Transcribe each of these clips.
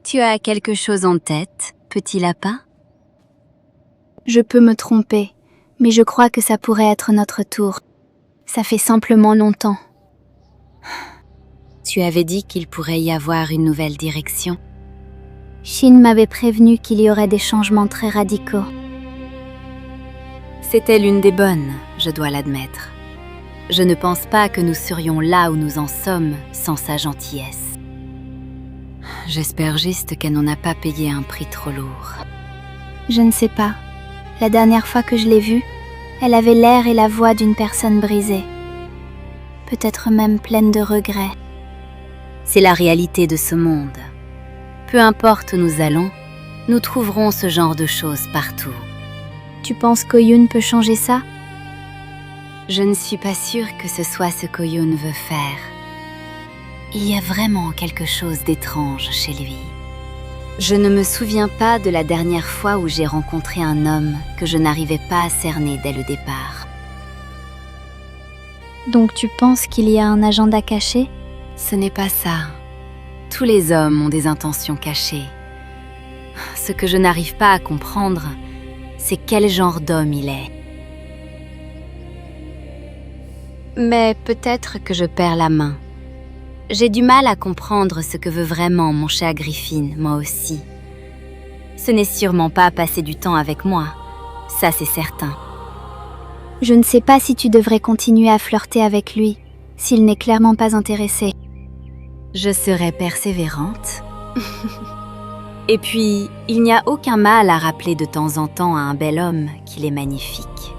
Tu as quelque chose en tête, petit lapin? Je peux me tromper, mais je crois que ça pourrait être notre tour. Ça fait simplement longtemps. Tu avais dit qu'il pourrait y avoir une nouvelle direction. Shin m'avait prévenu qu'il y aurait des changements très radicaux. C'était l'une des bonnes, je dois l'admettre. Je ne pense pas que nous serions là où nous en sommes sans sa gentillesse. J'espère juste qu'elle n'en a pas payé un prix trop lourd. Je ne sais pas. La dernière fois que je l'ai vue, elle avait l'air et la voix d'une personne brisée. Peut-être même pleine de regrets. C'est la réalité de ce monde. Peu importe où nous allons, nous trouverons ce genre de choses partout. Tu penses qu'Oyun peut changer ça? Je ne suis pas sûre que ce soit ce qu'Oyun veut faire. Il y a vraiment quelque chose d'étrange chez lui. Je ne me souviens pas de la dernière fois où j'ai rencontré un homme que je n'arrivais pas à cerner dès le départ. Donc tu penses qu'il y a un agenda caché? Ce n'est pas ça. Tous les hommes ont des intentions cachées. Ce que je n'arrive pas à comprendre, c'est quel genre d'homme il est. Mais peut-être que je perds la main. J'ai du mal à comprendre ce que veut vraiment mon chat Griffin, moi aussi. Ce n'est sûrement pas passer du temps avec moi, ça c'est certain. Je ne sais pas si tu devrais continuer à flirter avec lui, s'il n'est clairement pas intéressé. Je serai persévérante. Et puis, il n'y a aucun mal à rappeler de temps en temps à un bel homme qu'il est magnifique.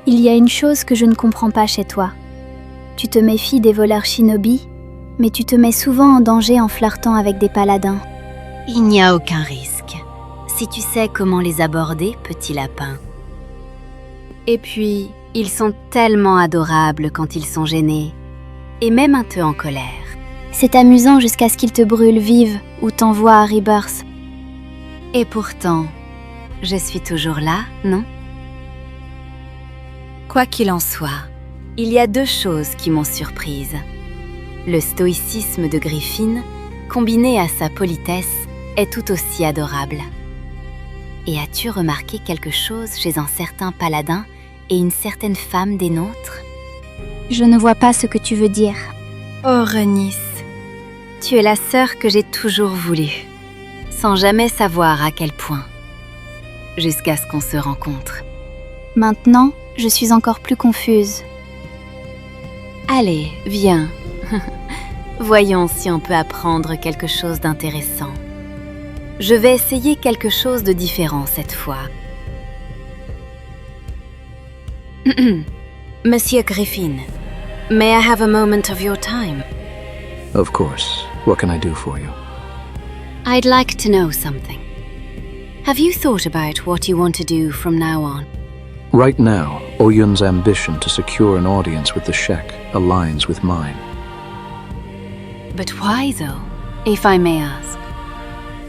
Il y a une chose que je ne comprends pas chez toi. Tu te méfies des voleurs shinobi, mais tu te mets souvent en danger en flirtant avec des paladins. Il n'y a aucun risque, si tu sais comment les aborder, petit lapin. Et puis, ils sont tellement adorables quand ils sont gênés, et même un peu en colère. C'est amusant jusqu'à ce qu'ils te brûlent vive ou t'envoient à Rebirth. Et pourtant, je suis toujours là, non? Quoi qu'il en soit, il y a deux choses qui m'ont surprise. Le stoïcisme de Griffin, combiné à sa politesse, est tout aussi adorable. Et as-tu remarqué quelque chose chez un certain paladin et une certaine femme des nôtres? Je ne vois pas ce que tu veux dire. Oh Renice, tu es la sœur que j'ai toujours voulu, sans jamais savoir à quel point, jusqu'à ce qu'on se rencontre. Maintenant, je suis encore plus confuse. Allez, viens. Voyons si on peut apprendre quelque chose d'intéressant. Je vais essayer quelque chose de différent cette fois. Monsieur Griffin, may I have a moment of your time? Of course. What can I do for you? I'd like to know something. Have you thought about what you want to do from now on? Right now, Oyun's ambition to secure an audience with the Shek aligns with mine. But why though, if I may ask?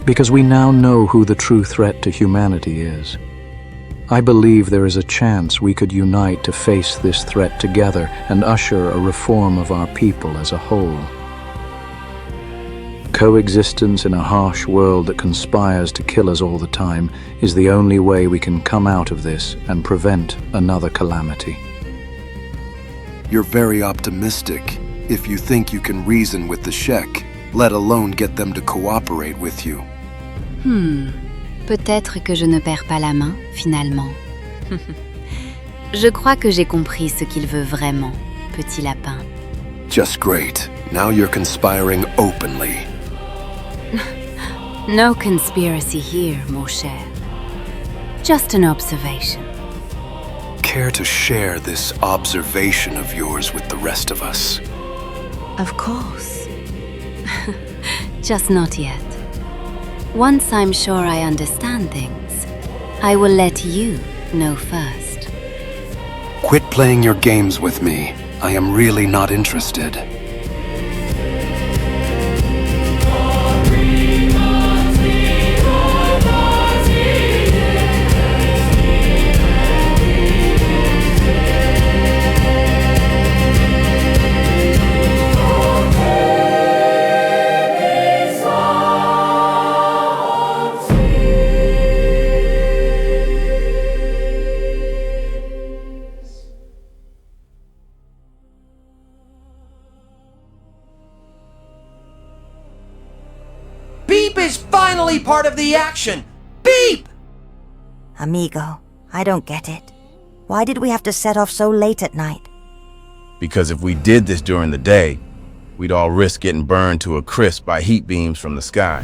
Because we now know who the true threat to humanity is. I believe there is a chance we could unite to face this threat together and usher a reform of our people as a whole. Coexistence in a harsh world that conspires to kill us all the time is the only way we can come out of this and prevent another calamity. You're very optimistic if you think you can reason with the Shek, let alone get them to cooperate with you. Peut-être que je ne perds pas la main, finalement. Je crois que j'ai compris ce qu'il veut vraiment, petit lapin. Just great. Now you're conspiring openly. No conspiracy here, mon cher. Just an observation. Care to share this observation of yours with the rest of us? Of course. Just not yet. Once I'm sure I understand things, I will let you know first. Quit playing your games with me. I am really not interested. is finally part of the action! Beep! Amigo, I don't get it. Why did we have to set off so late at night? Because if we did this during the day, we'd all risk getting burned to a crisp by heat beams from the sky.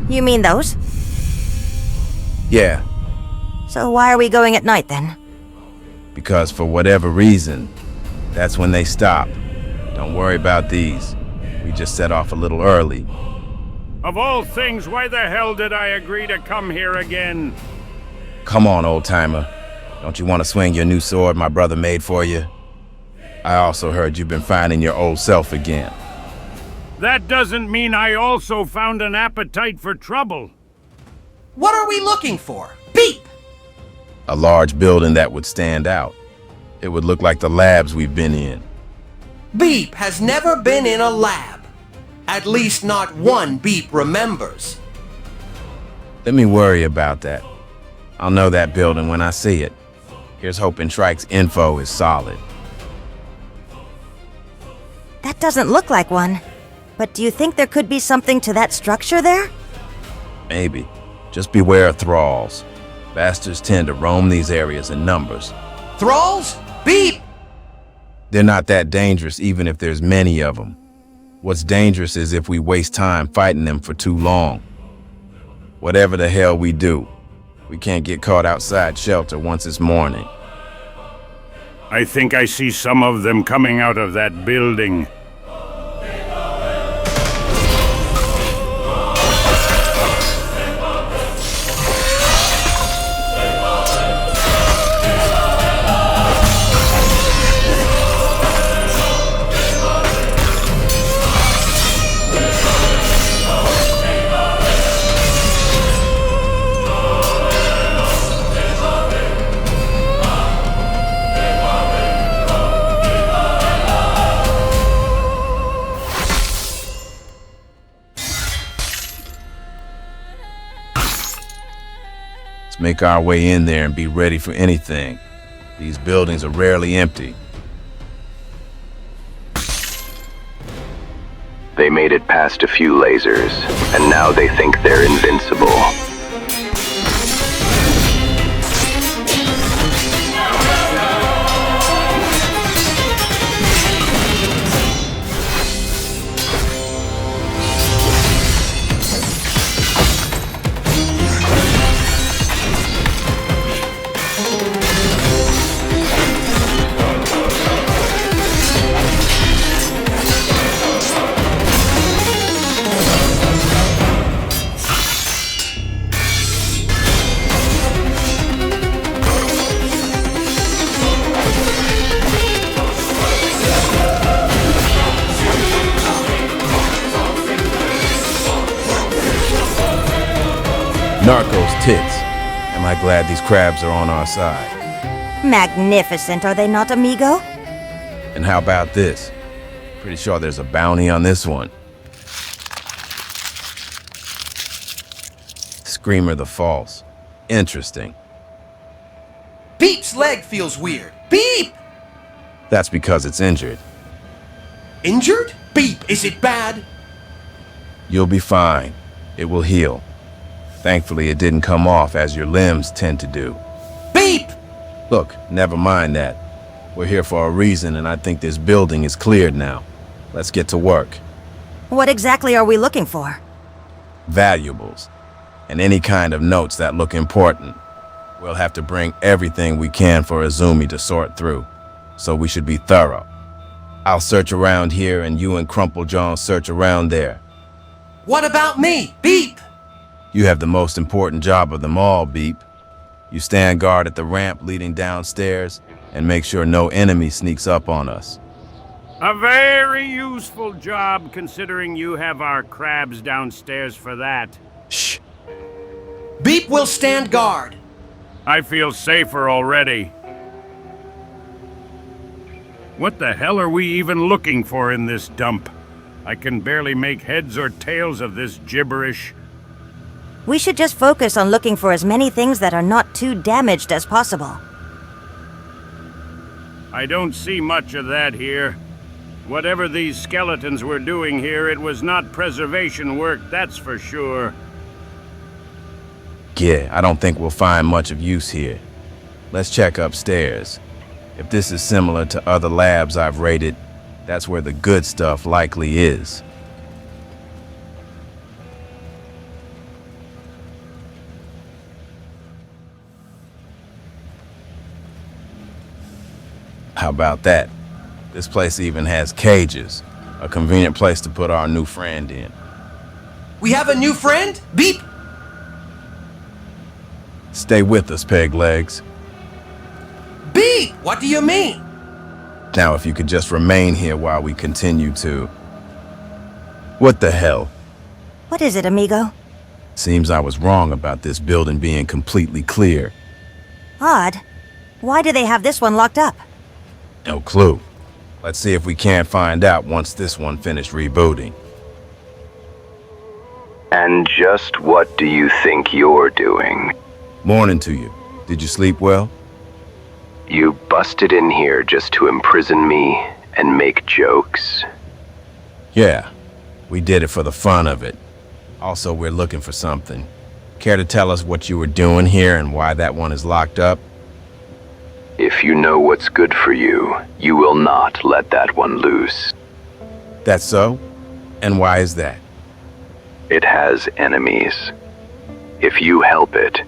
You mean those? Yeah, So why are we going at night then? because for whatever reason, that's when they stop. Don't worry about these. We just set off a little early. Of all things, why the hell did I agree to come here again? Come on, old-timer. Don't you want to swing your new sword my brother made for you? I also heard you've been finding your old self again. That doesn't mean I also found an appetite for trouble. What are we looking for? Beep! A large building that would stand out. It would look like the labs we've been in. Beep has never been in a lab. At least not one Beep remembers. Let me worry about that. I'll know that building when I see it. Here's hoping Shrike's info is solid. That doesn't look like one. But do you think there could be something to that structure there? Maybe. Just beware of thralls. Bastards tend to roam these areas in numbers. Thralls? Beep! They're not that dangerous even if there's many of them. What's dangerous is if we waste time fighting them for too long. Whatever the hell we do, we can't get caught outside shelter once it's morning. I think I see some of them coming out of that building. Make our way in there and be ready for anything. These buildings are rarely empty. They made it past a few lasers, and now they think they're invincible. Narcos tits. Am I glad these crabs are on our side? Magnificent, are they not, amigo? And how about this? Pretty sure there's a bounty on this one. Screamer the False. Interesting. Beep's leg feels weird. Beep! That's because it's injured. Injured? Beep, is it bad? You'll be fine. It will heal. Thankfully, it didn't come off as your limbs tend to do. Beep! Look, never mind that. We're here for a reason, and I think this building is cleared now. Let's get to work. What exactly are we looking for? Valuables. And any kind of notes that look important. We'll have to bring everything we can for Izumi to sort through. So we should be thorough. I'll search around here, and you and Crumplejaw search around there. What about me? Beep! You have the most important job of them all, Beep. You stand guard at the ramp leading downstairs and make sure no enemy sneaks up on us. A very useful job, considering you have our crabs downstairs for that. Shh. Beep will stand guard. I feel safer already. What the hell are we even looking for in this dump? I can barely make heads or tails of this gibberish. We should just focus on looking for as many things that are not too damaged as possible. I don't see much of that here. Whatever these skeletons were doing here, it was not preservation work, that's for sure. Yeah, I don't think we'll find much of use here. Let's check upstairs. If this is similar to other labs I've raided, that's where the good stuff likely is. How about that? This place even has cages. A convenient place to put our new friend in. We have a new friend? Beep! Stay with us, Peg Legs. Beep! What do you mean? Now, if you could just remain here while we continue to... What the hell? What is it, amigo? Seems I was wrong about this building being completely clear. Odd. Why do they have this one locked up? No clue. Let's see if we can't find out once this one finished rebooting. And just what do you think you're doing? Morning to you. Did you sleep well? You busted in here just to imprison me and make jokes? Yeah, we did it for the fun of it. Also, we're looking for something. Care to tell us what you were doing here and why that one is locked up? If you know what's good for you, you will not let that one loose. That's so? And why is that? It has enemies. If you help it,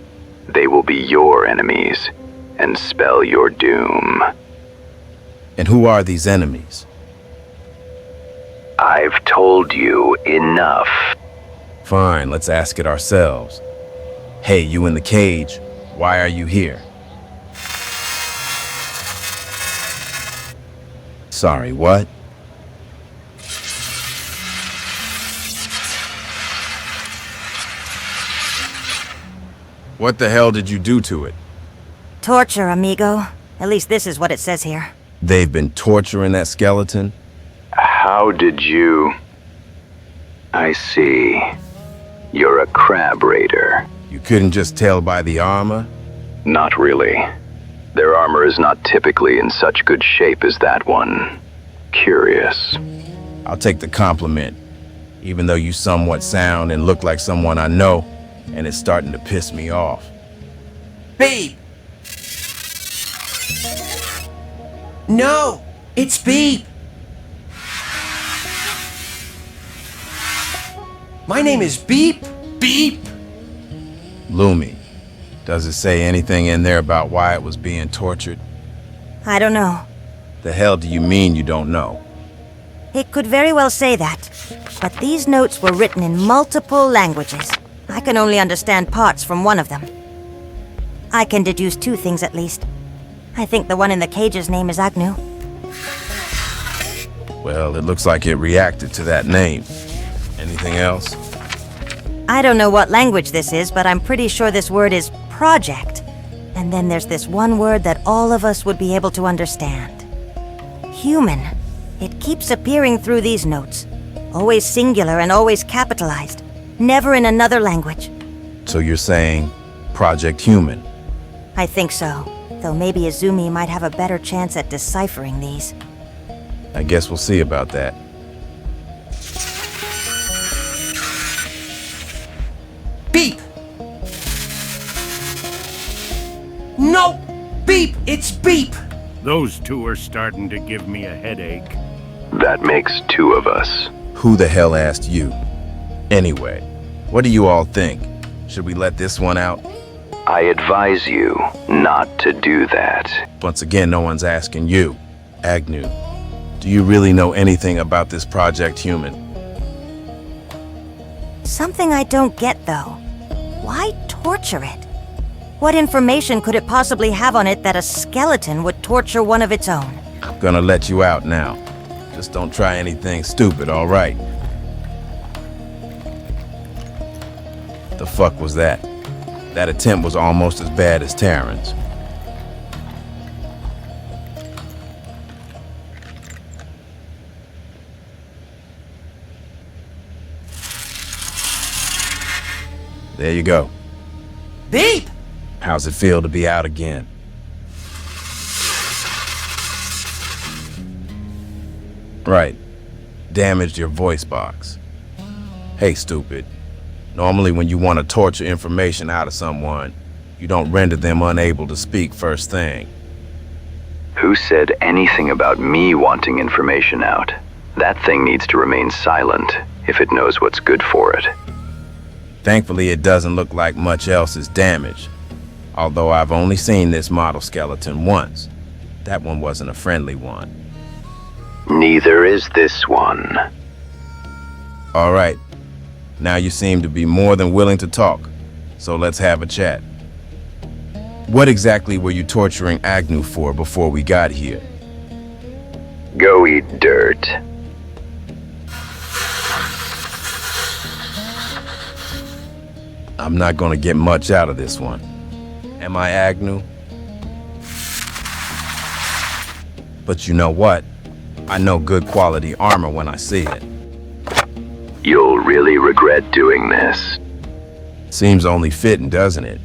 they will be your enemies and spell your doom. And who are these enemies? I've told you enough. Fine, let's ask it ourselves. Hey, you in the cage, why are you here? Sorry, what? What the hell did you do to it? Torture, amigo. At least this is what it says here. They've been torturing that skeleton? How did you... I see. You're a crab raider. You couldn't just tell by the armor? Not really. Their armor is not typically in such good shape as that one. Curious. I'll take the compliment, even though you somewhat sound and look like someone I know, and it's starting to piss me off. Beep! No! It's Beep! My name is Beep! Beep! Lumi, does it say anything in there about why it was being tortured? I don't know. The hell do you mean you don't know? It could very well say that. But these notes were written in multiple languages. I can only understand parts from one of them. I can deduce two things at least. I think the one in the cage's name is Agnew. Well, it looks like it reacted to that name. Anything else? I don't know what language this is, but I'm pretty sure this word is project. And then there's this one word that all of us would be able to understand. Human. It keeps appearing through these notes. Always singular and always capitalized. Never in another language. So you're saying Project Human? I think so. Though maybe Izumi might have a better chance at deciphering these. I guess we'll see about that. Beep! No! Beep! It's Beep! Those two are starting to give me a headache. That makes two of us. Who the hell asked you? Anyway, what do you all think? Should we let this one out? I advise you not to do that. Once again, no one's asking you. Agnew, do you really know anything about this Project Human? Something I don't get, though. Why torture it? What information could it possibly have on it that a skeleton would torture one of its own? I'm gonna let you out now. Just don't try anything stupid, all right? The fuck was that? That attempt was almost as bad as Taryn's. There you go. Beep! How's it feel to be out again? Right. Damaged your voice box. Hey, stupid. Normally when you want to torture information out of someone, you don't render them unable to speak first thing. Who said anything about me wanting information out? That thing needs to remain silent if it knows what's good for it. Thankfully, it doesn't look like much else is damaged. Although I've only seen this model skeleton once. That one wasn't a friendly one. Neither is this one. All right. Now you seem to be more than willing to talk, so let's have a chat. What exactly were you torturing Agnew for before we got here? Go eat dirt. I'm not gonna get much out of this one. Am I Agnew? But you know what? I know good quality armor when I see it. You'll really regret doing this. Seems only fitting, doesn't it?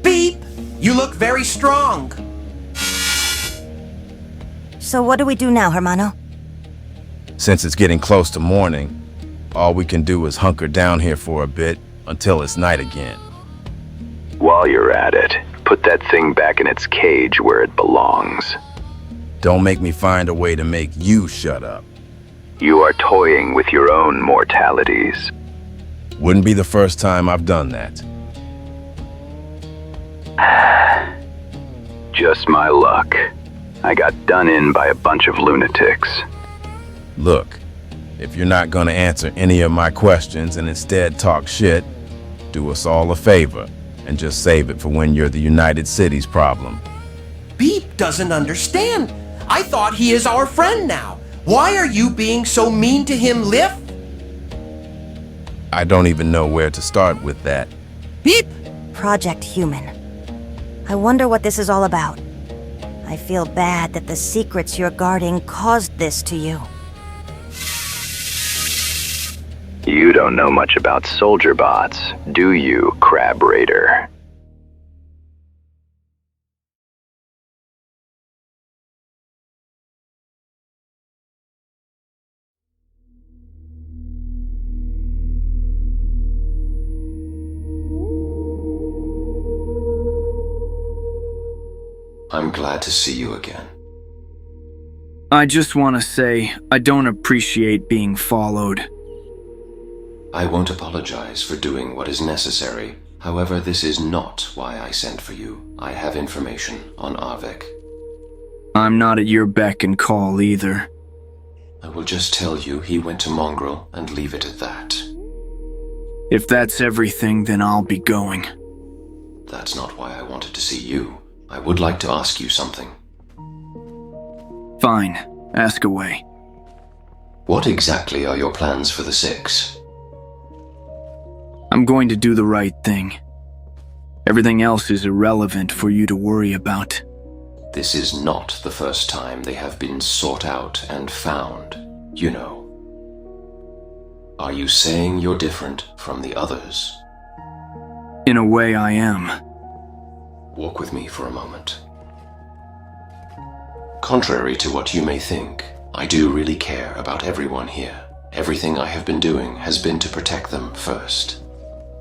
Beep! You look very strong. So what do we do now, Hermano? Since it's getting close to morning, all we can do is hunker down here for a bit until it's night again. While you're at it, put that thing back in its cage where it belongs. Don't make me find a way to make you shut up. You are toying with your own mortalities. Wouldn't be the first time I've done that. Just my luck. I got done in by a bunch of lunatics. Look, if you're not gonna answer any of my questions and instead talk shit, do us all a favor and just save it for when you're the United Cities problem. Beep doesn't understand. I thought he is our friend now. Why are you being so mean to him, Lift? I don't even know where to start with that. Beep! Project Human. I wonder what this is all about. I feel bad that the secrets you're guarding caused this to you. You don't know much about soldier bots, do you, Crab Raider? I'm glad to see you again. I just want to say, I don't appreciate being followed. I won't apologize for doing what is necessary. However, this is not why I sent for you. I have information on Arvik. I'm not at your beck and call either. I will just tell you he went to Mongrel and leave it at that. If that's everything, then I'll be going. That's not why I wanted to see you. I would like to ask you something. Fine, ask away. What exactly are your plans for the Six? I'm going to do the right thing. Everything else is irrelevant for you to worry about. This is not the first time they have been sought out and found, you know. Are you saying you're different from the others? In a way, I am. Walk with me for a moment. Contrary to what you may think, I do really care about everyone here. Everything I have been doing has been to protect them first.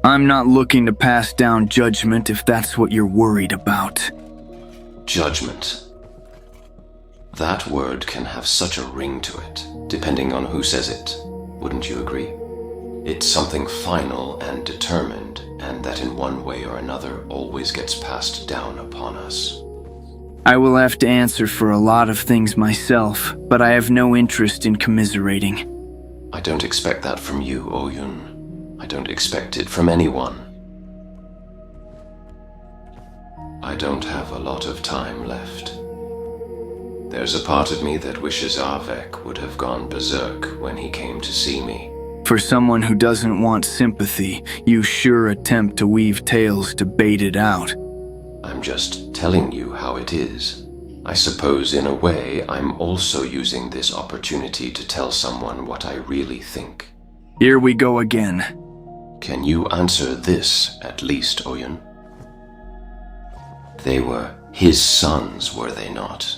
I'm not looking to pass down judgment if that's what you're worried about. Judgment. That word can have such a ring to it, depending on who says it. Wouldn't you agree? It's something final and determined, and that in one way or another always gets passed down upon us. I will have to answer for a lot of things myself, but I have no interest in commiserating. I don't expect that from you, Oyun. I don't expect it from anyone. I don't have a lot of time left. There's a part of me that wishes Arvik would have gone berserk when he came to see me. For someone who doesn't want sympathy, you sure attempt to weave tales to bait it out. I'm just telling you how it is. I suppose in a way I'm also using this opportunity to tell someone what I really think. Here we go again. Can you answer this at least, Oyun? They were His sons, were they not?